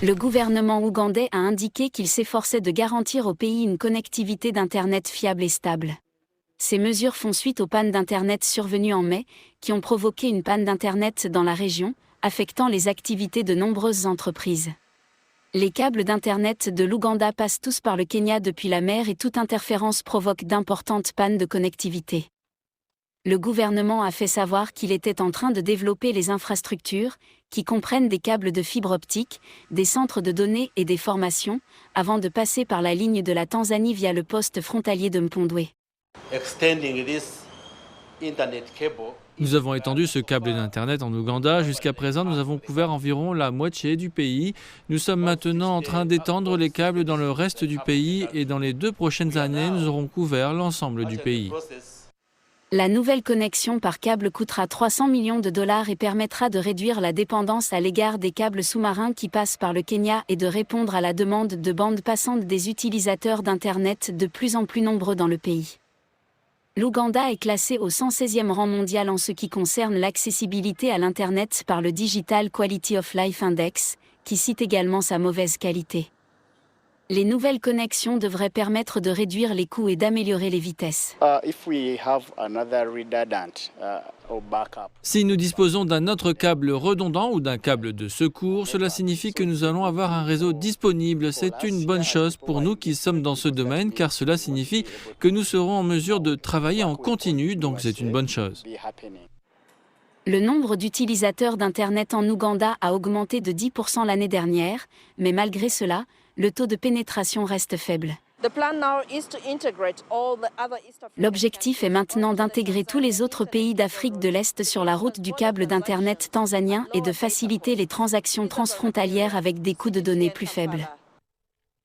Le gouvernement ougandais a indiqué qu'il s'efforçait de garantir au pays une connectivité d'Internet fiable et stable. Ces mesures font suite aux pannes d'Internet survenues en mai, qui ont provoqué une panne d'Internet dans la région, affectant les activités de nombreuses entreprises. Les câbles d'Internet de l'Ouganda passent tous par le Kenya depuis la mer et toute interférence provoque d'importantes pannes de connectivité. Le gouvernement a fait savoir qu'il était en train de développer les infrastructures, qui comprennent des câbles de fibre optique, des centres de données et des formations, avant de passer par la ligne de la Tanzanie via le poste frontalier de Mpondwe. Nous avons étendu ce câble d'Internet en Ouganda. Jusqu'à présent, nous avons couvert environ la moitié du pays. Nous sommes maintenant en train d'étendre les câbles dans le reste du pays et dans les 2 prochaines années, nous aurons couvert l'ensemble du pays. La nouvelle connexion par câble coûtera 300 millions de dollars et permettra de réduire la dépendance à l'égard des câbles sous-marins qui passent par le Kenya et de répondre à la demande de bande passante des utilisateurs d'Internet de plus en plus nombreux dans le pays. L'Ouganda est classé au 116e rang mondial en ce qui concerne l'accessibilité à l'Internet par le Digital Quality of Life Index, qui cite également sa mauvaise qualité. Les nouvelles connexions devraient permettre de réduire les coûts et d'améliorer les vitesses. Si nous disposons d'un autre câble redondant ou d'un câble de secours, cela signifie que nous allons avoir un réseau disponible. C'est une bonne chose pour nous qui sommes dans ce domaine, car cela signifie que nous serons en mesure de travailler en continu, donc c'est une bonne chose. Le nombre d'utilisateurs d'Internet en Ouganda a augmenté de 10% l'année dernière, mais malgré cela, le taux de pénétration reste faible. L'objectif est maintenant d'intégrer tous les autres pays d'Afrique de l'Est sur la route du câble d'Internet tanzanien et de faciliter les transactions transfrontalières avec des coûts de données plus faibles.